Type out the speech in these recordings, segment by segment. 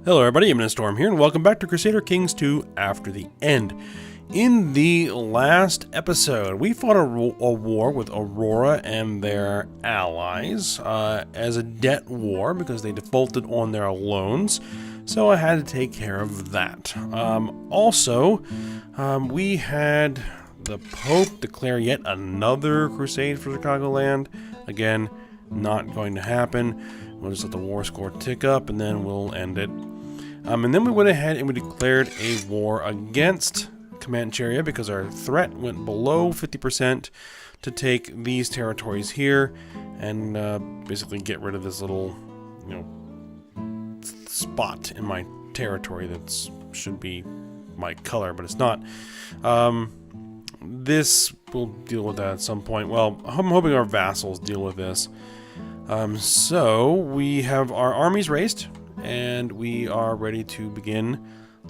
Hello everybody, I'm Storm here, and welcome back to Crusader Kings II After the End. In the last episode, we fought a war with Aurora and their allies as a debt war because they defaulted on their loans, so I had to take care of that. We had the Pope declare yet another crusade for Chicagoland. Again, not going to happen. We'll just let the war score tick up and then we'll end it. And then we went ahead and we declared a war against Comancheria because our threat went below 50% to take these territories here and basically get rid of this little, spot in my territory that should be my color, but it's not. This, we'll deal with that at some point. Well, I'm hoping our vassals deal with this. So we have our armies raised, and we are ready to begin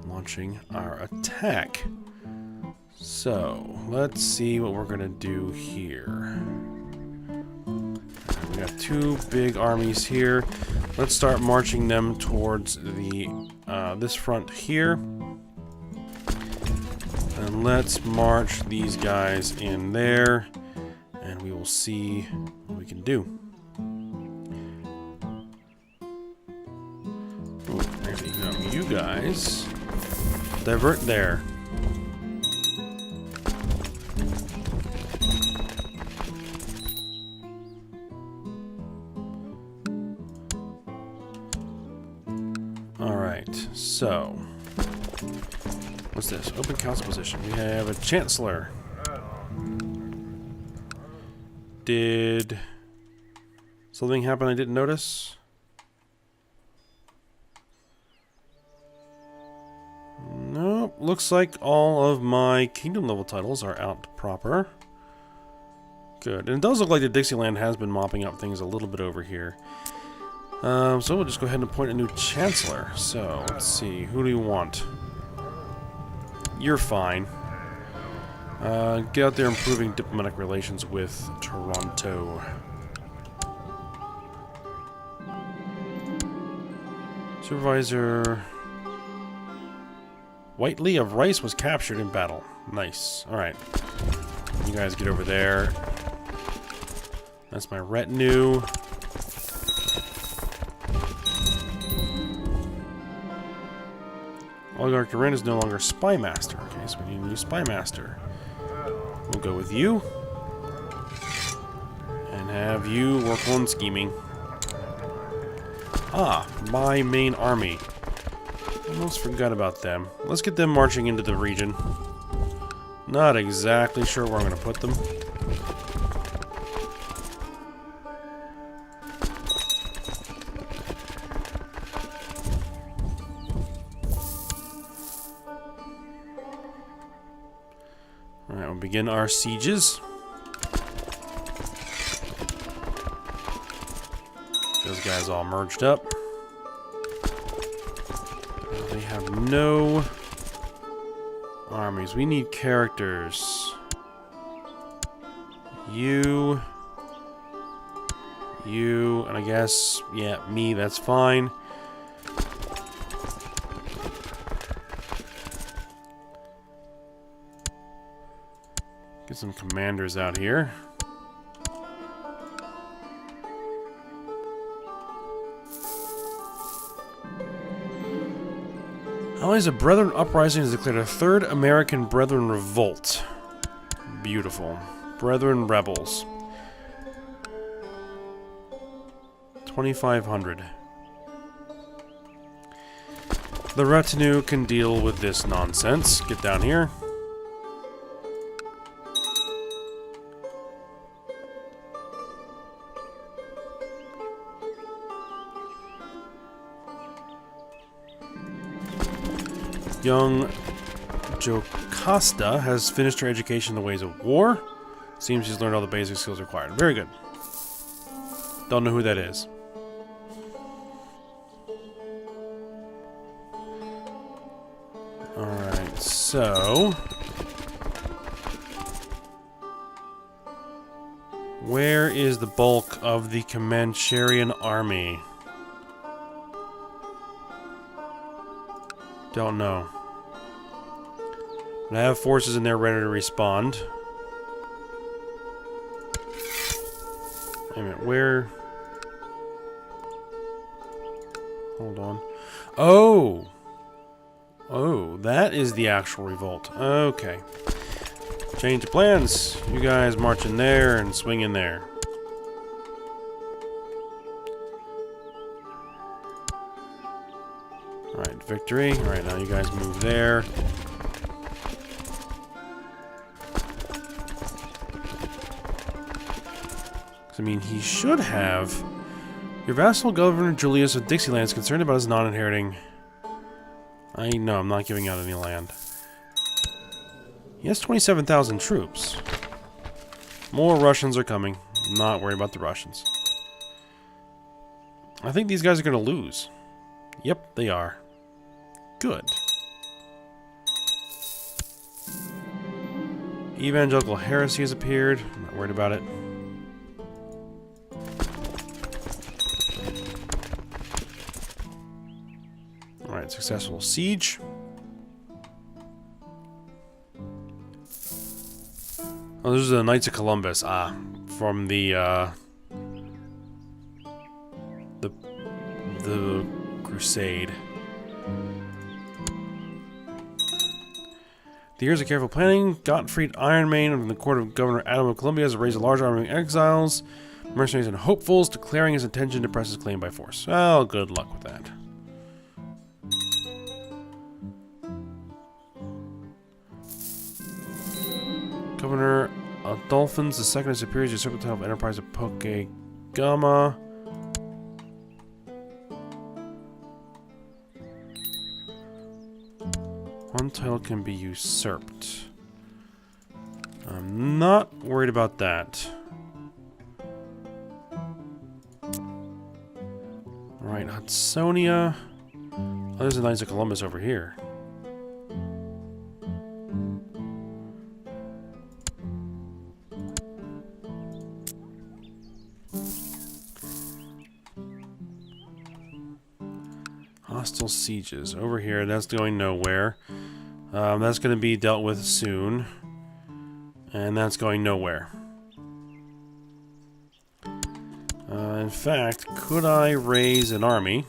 launching our attack. So, let's see what we're going to do here. We got two big armies here. Let's start marching them towards the this front here. And let's march these guys in there, and we will see what we can do. You guys divert there. Alright, so what's this? Open council position. We have a chancellor. Did something happen I didn't notice? Nope, looks like all of my kingdom level titles are out proper. Good, and it does look like the Dixieland has been mopping up things a little bit over here. So we'll just go ahead and appoint a new chancellor. So, let's see, who do you want? You're fine. Get out there improving diplomatic relations with Toronto. Supervisor Whiteley of Rice was captured in battle. Nice. Alright. You guys get over there. That's my retinue. Oligarch Durin is no longer spy master. Okay, so we need a new spy master. We'll go with you. And have you work on scheming. Ah, my main army. Almost forgot about them. Let's get them marching into the region. Not exactly sure where I'm going to put them. Alright, we'll begin our sieges. Those guys all merged up. They have no armies. We need characters. You, and I guess, yeah, me, that's fine. Get some commanders out here. Allies of Brethren Uprising has declared a third American Brethren Revolt. Beautiful. Brethren Rebels. 2,500. The retinue can deal with this nonsense. Get down here. Young Jocasta has finished her education in the ways of war. Seems she's learned all the basic skills required. Very good. Don't know who that is. Alright, so where is the bulk of the Comancherian army? Don't know. But I have forces in there ready to respond. Wait a minute, where... Hold on. Oh! Oh, that is the actual revolt. Okay. Change of plans. You guys march in there and swing in there. Alright, victory. Alright, now you guys move there. I mean, he should have. Your vassal Governor Julius of Dixieland is concerned about his non-inheriting. I know, I'm not giving out any land. He has 27,000 troops. More Russians are coming. I'm not worried about the Russians. I think these guys are going to lose. Yep, they are. Good. Evangelical heresy has appeared. I'm not worried about it. Alright, successful siege. Oh, those are the Knights of Columbus. Ah, from the Crusade. The years of careful planning, Gottfried Ironmane of the court of Governor Adam of Columbia has raised a large army of exiles, mercenaries, and hopefuls, declaring his intention to press his claim by force. Well, good luck with that. Governor Adolphins II is superior to usurp the title of Enterprise of Pokegama. One title can be usurped. I'm not worried about that. Alright, Hudsonia. Oh, there's the Knights of Columbus over here. Hostile sieges. Over here, that's going nowhere. That's going to be dealt with soon. And that's going nowhere. In fact, could I raise an army?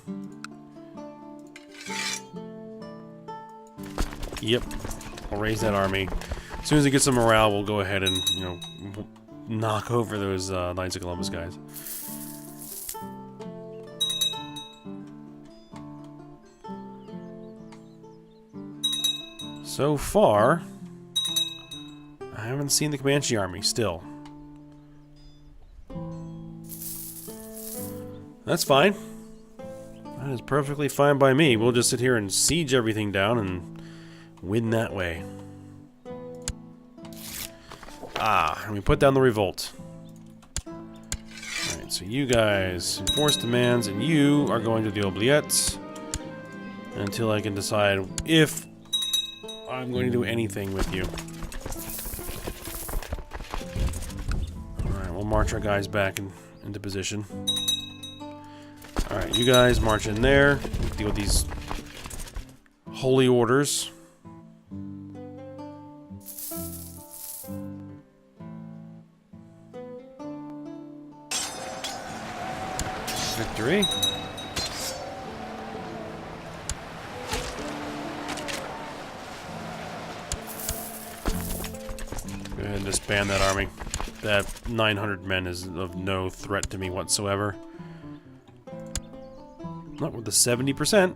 Yep. I'll raise that army. As soon as it gets some morale, we'll go ahead and, you know, knock over those Knights of Columbus guys. So far, I haven't seen the Comanche army still. That's fine. That is perfectly fine by me. We'll just sit here and siege everything down and win that way. Ah, and we put down the revolt. Alright, so you guys enforce demands, and you are going to the oubliettes until I can decide if I'm going to do anything with you. Alright, we'll march our guys back into position. Alright, you guys march in there. Deal with these holy orders. Victory. Go ahead and disband that army. That 900 men is of no threat to me whatsoever. Not with the 70%.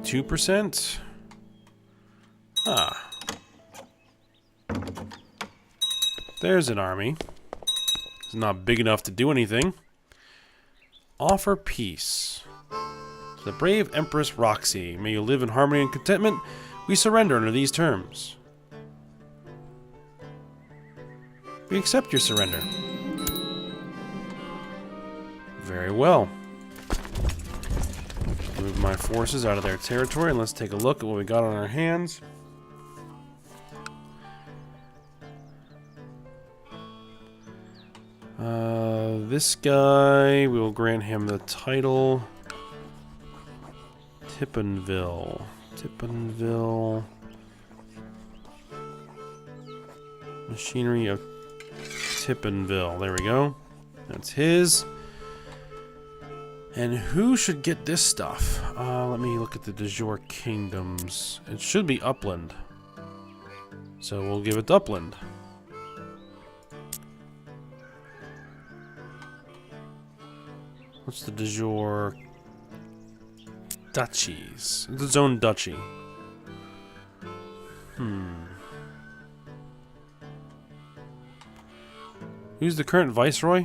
%. Ah. There's an army. It's not big enough to do anything. Offer peace. To the brave Empress Roxy, may you live in harmony and contentment. We surrender under these terms. We accept your surrender. Very well. Move my forces out of their territory, and let's take a look at what we got on our hands. This guy, we will grant him the title Tippenville. Tippenville. Machinery of Tippenville. There we go. That's his. And who should get this stuff? Let me look at the de jure kingdoms. It should be Upland. So we'll give it to Upland. What's the de jure duchies? It's its own duchy. Who's the current viceroy?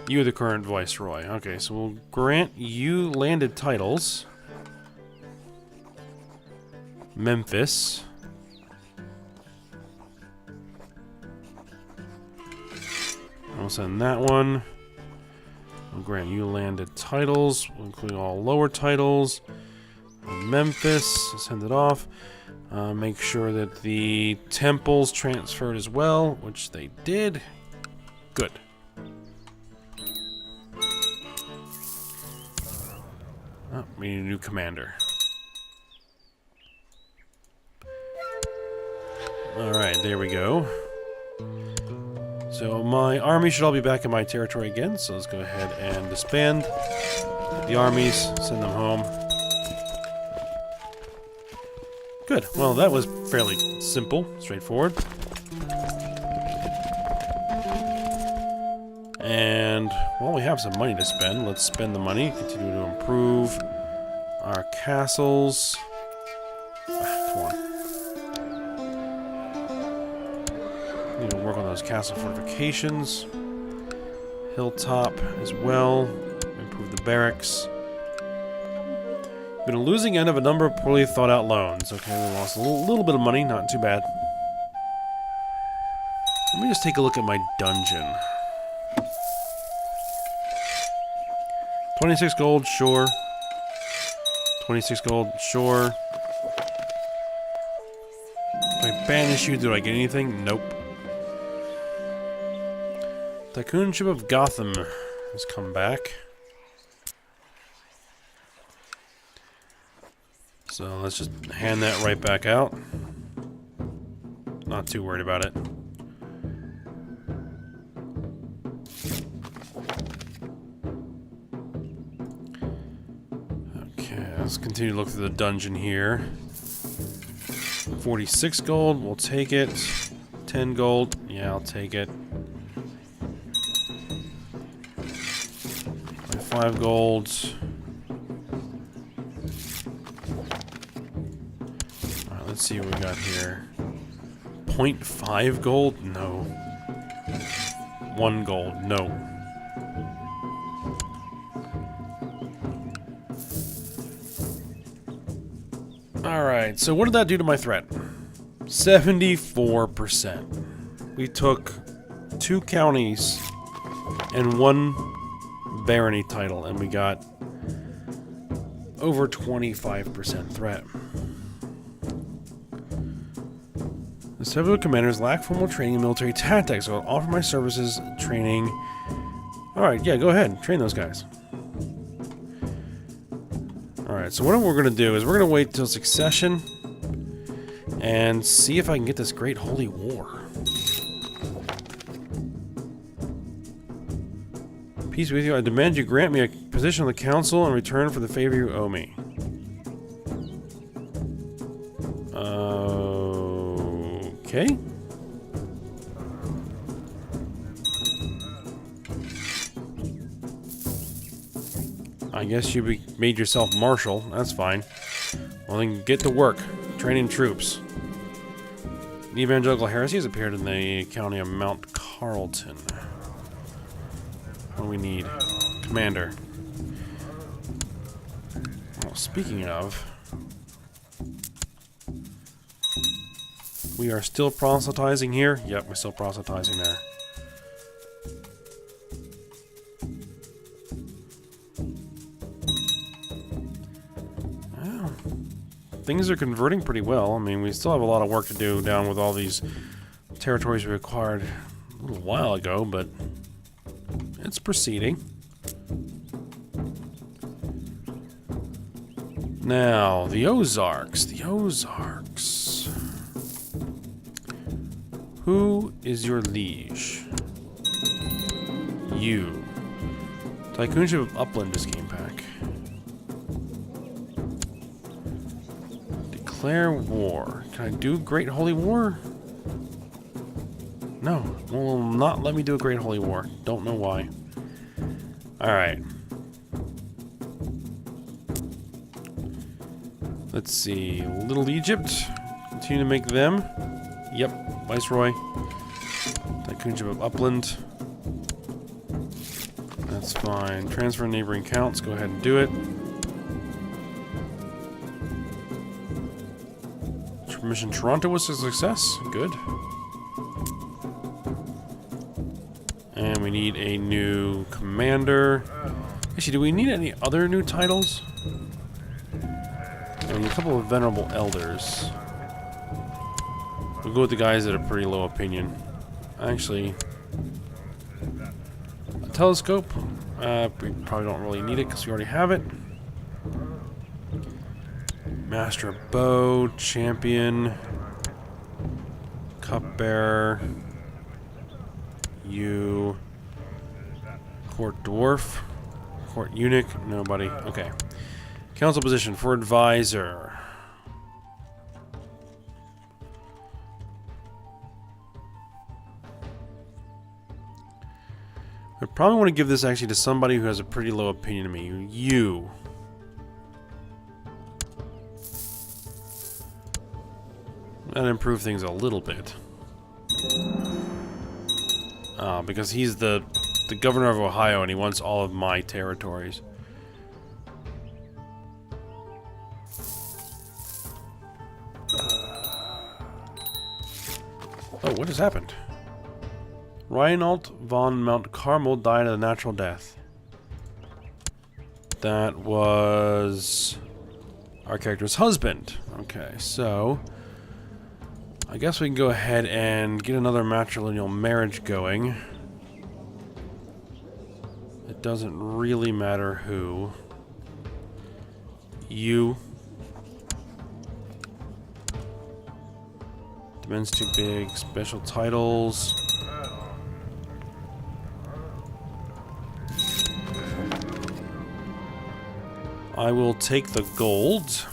You're the current viceroy. Okay, so we'll grant you landed titles. Memphis. I'll send that one. We'll grant you landed titles, including all lower titles. Memphis, send it off. Make sure that the temples transferred as well, which they did. Good. Oh, we need a new commander. Alright, there we go. So my army should all be back in my territory again, so let's go ahead and disband the armies, send them home. Good. Well, that was fairly simple, straightforward. And, well, we have some money to spend. Let's spend the money, continue to improve our castles. Come on. Need to work on those castle fortifications. Hilltop as well. Improve the barracks. Been a losing end of a number of poorly thought out loans. Okay, we lost a little bit of money, not too bad. Let me just take a look at my dungeon. 26 gold, sure. 26 gold, sure. If I banish you, do I get anything? Nope. Tycoonship of Gotham has come back. So let's just hand that right back out. Not too worried about it. Okay, let's continue to look through the dungeon here. 46 gold, we'll take it. 10 gold, yeah, I'll take it. 5 gold. Alright, let's see what we got here. 0.5 gold? No. 1 gold? No. Alright, so what did that do to my threat? 74%. We took 2 counties and 1 barony title, and we got over 25% threat. The several commanders lack formal training in military tactics, so I'll offer my services training. Alright, yeah, go ahead. Train those guys. Alright, so what we're going to do is we're going to wait till succession and see if I can get this Great Holy War. Peace with you. I demand you grant me a position on the council in return for the favor you owe me. Okay. I guess you made yourself marshal. That's fine. Well, then get to work. Training troops. The evangelical heresy has appeared in the county of Mount Carlton. What do we need? Commander. Well, speaking of, we are still proselytizing here. Yep, we're still proselytizing there. Well, things are converting pretty well. I mean, we still have a lot of work to do down with all these territories we acquired a little while ago, but it's proceeding. Now, the Ozarks. The Ozarks. Who is your liege? You. Tycoonship of Upland just came back. Declare war. Can I do Great Holy War? No. Will not let me do a Great Holy War. Don't know why. Alright. Let's see. Little Egypt. Continue to make them. Yep. Viceroy. Tycoonship of Upland. That's fine. Transfer neighboring counts. Go ahead and do it. Mission Toronto was a success. Good. And we need a new commander. Actually, do we need any other new titles? And a couple of venerable elders. We'll go with the guys that are pretty low opinion. Actually, a telescope. We probably don't really need it because we already have it. Master of Bow, Champion, Cupbearer, you, Court Dwarf, Court Eunuch, nobody. Okay. Council position for Advisor. I probably want to give this actually to somebody who has a pretty low opinion of me. You. That improve things a little bit. Because he's the governor of Ohio and he wants all of my territories. Oh, what has happened? Reinald von Mount Carmel died a natural death. That was our character's husband. Okay, so I guess we can go ahead and get another matrilineal marriage going. It doesn't really matter who. You. Demand's too big. Special titles. I will take the gold.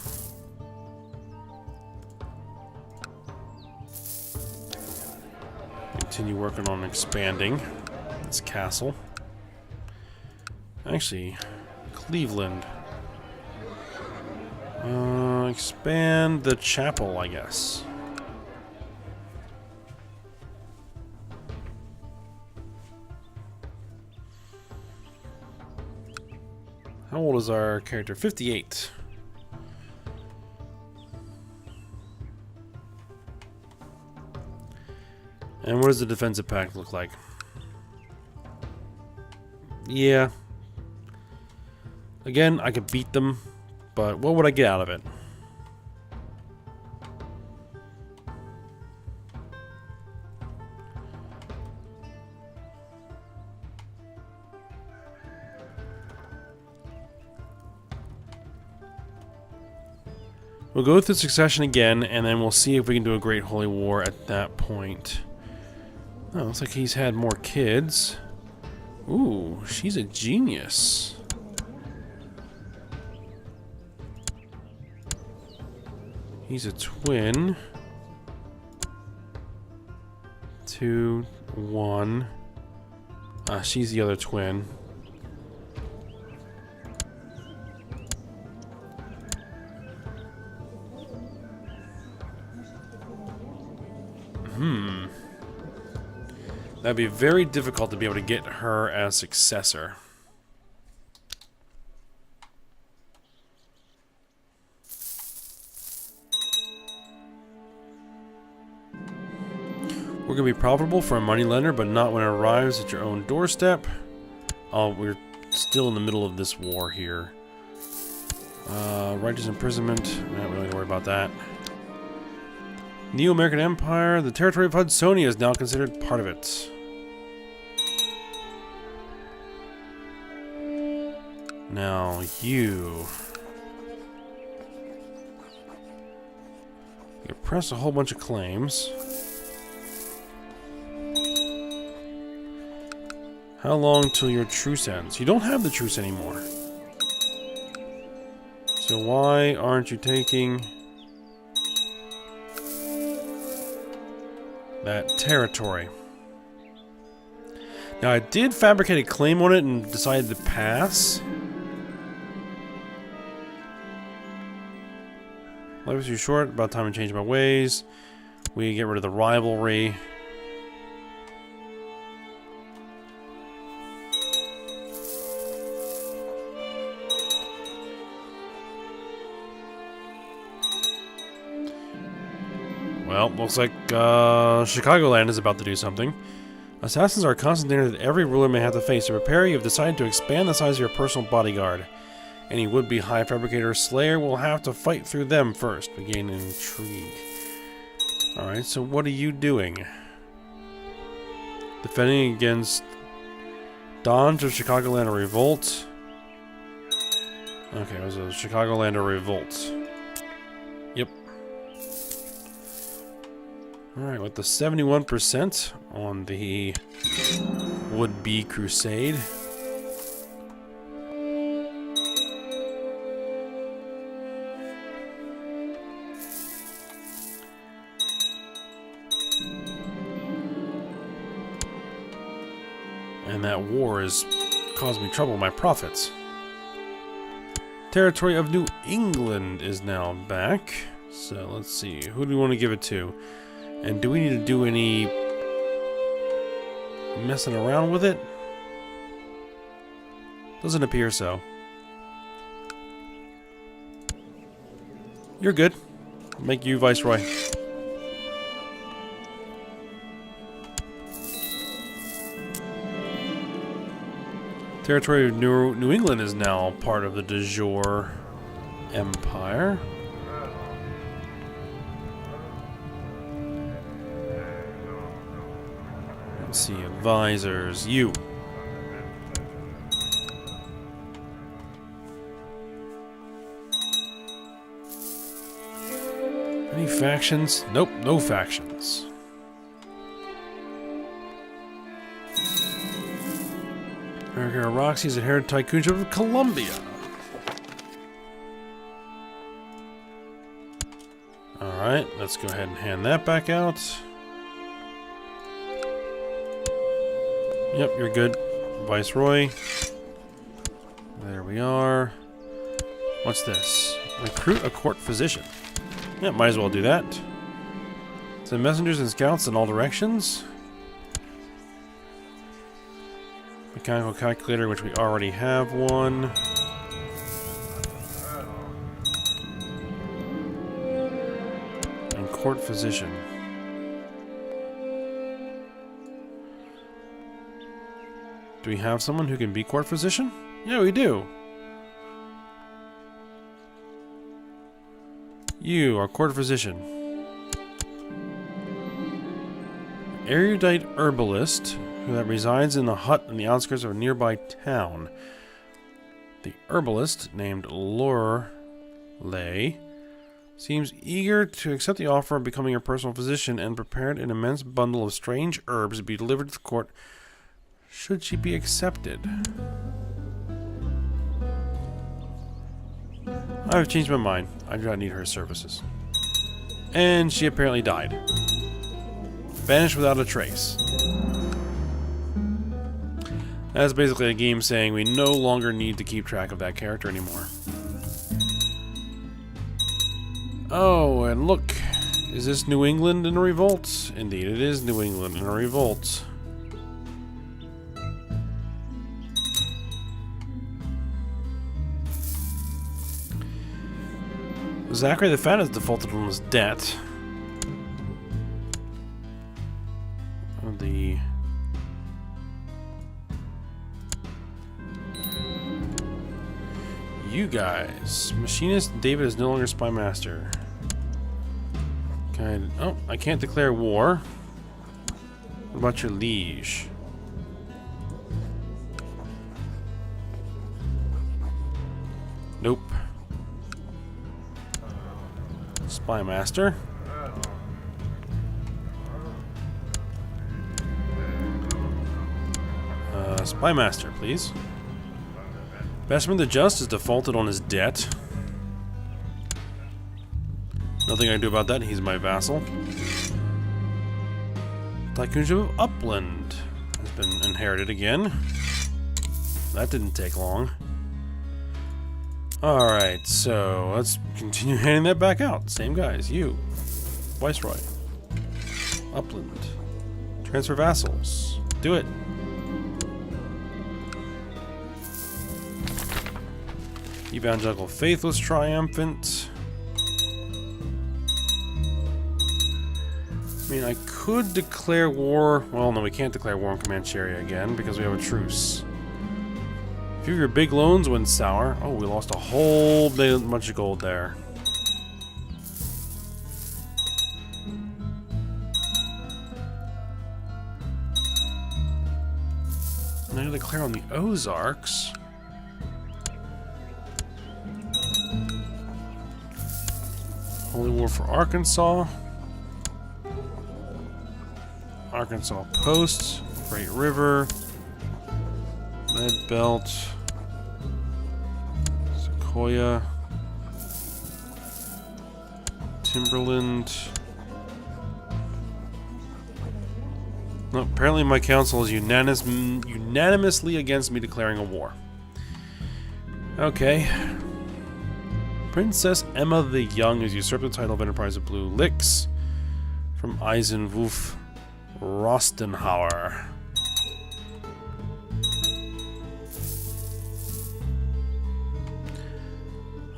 Continue working on expanding this castle. Actually, Cleveland. Expand the chapel, I guess. How old is our character? 58. And what does the defensive pact look like? Yeah. Again, I could beat them, but what would I get out of it? We'll go through succession again, and then we'll see if we can do a Great Holy War at that point. Oh, looks like he's had more kids. Ooh, she's a genius. He's a twin. 2, 1. She's the other twin. That'd be very difficult to be able to get her as successor. We're going to be profitable for a moneylender, but not when it arrives at your own doorstep. Oh, we're still in the middle of this war here. Righteous imprisonment. We don't really worry about that. Neo-American Empire. The territory of Hudsonia is now considered part of it. Now, you press a whole bunch of claims. How long till your truce ends? You don't have the truce anymore. So why aren't you taking that territory? Now, I did fabricate a claim on it and decided to pass. Life is too short. About time to change my ways. We get rid of the rivalry. Well, looks like Chicagoland is about to do something. Assassins are a constant danger that every ruler may have to face. To prepare, you have decided to expand the size of your personal bodyguard. Any would-be high fabricator or slayer will have to fight through them first. We gain intrigue. Alright, so what are you doing? Defending against Dons of Chicagoland or revolt? Okay, it was a Chicagoland or revolt. Yep. Alright, with the 71% on the would-be crusade. And that war has caused me trouble with my profits. Territory of New England is now back. So let's see, who do we want to give it to? And do we need to do any messing around with it? Doesn't appear so. You're good. I'll make you Viceroy. Territory of New England is now part of the de jure empire. Let's see, advisors, you. Any factions? Nope, no factions. Roxy is inherited tycoonship of Columbia. Alright, let's go ahead and hand that back out. Yep, you're good. Viceroy. There we are. What's this? Recruit a court physician. Yeah, might as well do that. Send messengers and scouts in all directions. Mechanical calculator, which we already have one. And court physician. Do we have someone who can be court physician? Yeah, we do. You are court physician. Erudite herbalist that resides in a hut in the outskirts of a nearby town. The herbalist, named Lorelei, seems eager to accept the offer of becoming your personal physician and prepared an immense bundle of strange herbs to be delivered to the court should she be accepted. I've changed my mind. I do not need her services. And she apparently died. Vanished without a trace. That's basically a game saying we no longer need to keep track of that character anymore. Oh, and look. Is this New England in a revolt? Indeed, it is New England in a revolt. Zachary the Fat has defaulted on his debt. The you guys. Machinist David is no longer spy master. Oh, I can't declare war. What about your liege? Nope. Spy master. Spy master, please. Bestman the Just is defaulted on his debt. Nothing I can do about that. He's my vassal. Tycoonship of Upland has been inherited again. That didn't take long. Alright, so let's continue handing that back out. Same guys. You. Viceroy. Upland. Transfer vassals. Do it. Evangelical Faith was triumphant. I mean, I could declare war. Well, no, we can't declare war on Comancheria again because we have a truce. A few of your big loans went sour. Oh, we lost a whole bunch of gold there. I'm going to declare on the Ozarks. Holy War for Arkansas. Arkansas Post. Great River. Lead Belt. Sequoia. Timberland. No, apparently my council is unanimously against me declaring a war. Okay. Princess Emma the Young has usurped the title of Enterprise of Blue Licks from Eisenwulf Rostenhauer.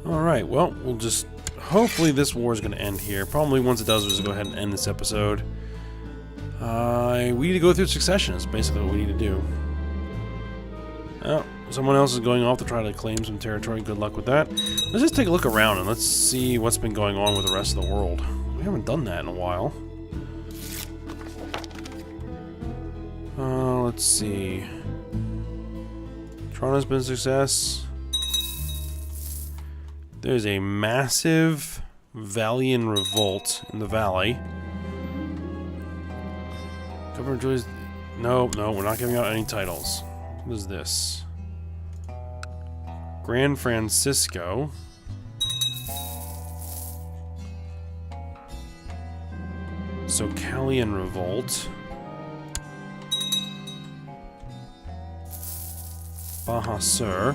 Alright, well, we'll just... Hopefully this war is going to end here. Probably once it does, we'll just go ahead and end this episode. We need to go through succession is basically what we need to do. Oh, someone else is going off to try to claim some territory. Good luck with that. Let's just take a look around and let's see what's been going on with the rest of the world. We haven't done that in a while. Let's see. Toronto's been a success. There's a massive Valian revolt in the valley. Governor joys. No, we're not giving out any titles. What is this? Gran Francisco. Socalian revolt. Baja Sur.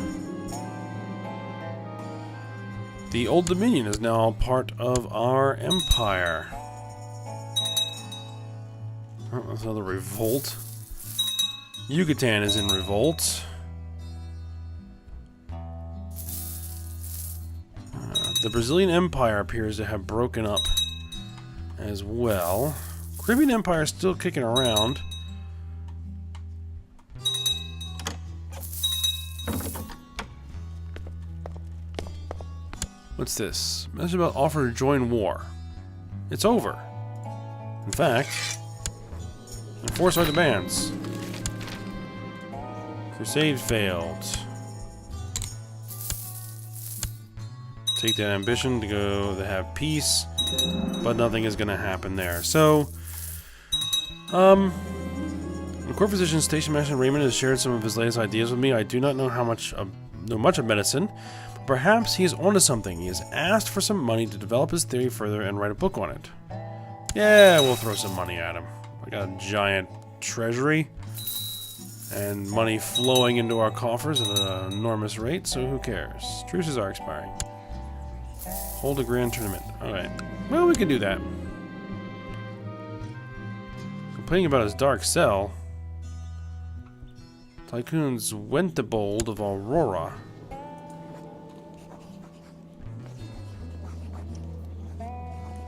The Old Dominion is now part of our empire. Oh, that's another revolt. Yucatan is in revolt. The Brazilian Empire appears to have broken up as well. Caribbean Empire is still kicking around. What's this? Message about offer to join war. It's over. In fact, enforce our demands. Crusade failed. Take that ambition to go to have peace, but nothing is going to happen there. So, the court physician Station Master Raymond has shared some of his latest ideas with me. I do not know much of medicine. Perhaps he is onto something. He has asked for some money to develop his theory further and write a book on it. Yeah, we'll throw some money at him. I got a giant treasury and money flowing into our coffers at an enormous rate, so who cares? Truces are expiring. Hold a grand tournament. Alright. Well, we can do that. Complaining about his dark cell. Tycoons Wentebold of Aurora.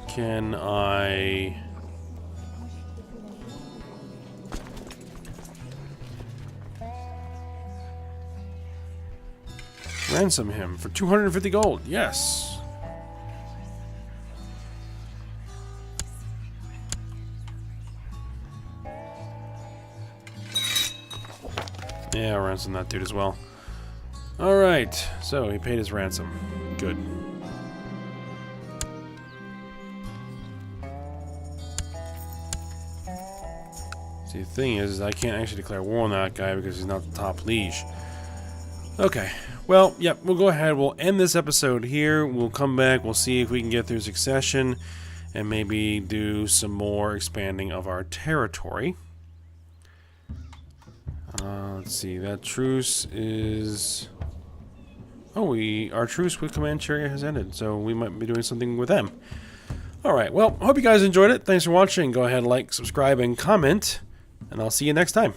Can I... ransom him for 250 gold? Yes. Yeah, ransom that dude as well. Alright, so he paid his ransom. Good. See, the thing is I can't actually declare war on that guy because he's not the top liege. Okay, well, yep, we'll go ahead. We'll end this episode here. We'll come back. We'll see if we can get through succession and maybe do some more expanding of our territory. Let's see, that truce is... Oh, our truce with Comancheria has ended, so we might be doing something with them. Alright, well, hope you guys enjoyed it. Thanks for watching. Go ahead, like, subscribe, and comment, and I'll see you next time.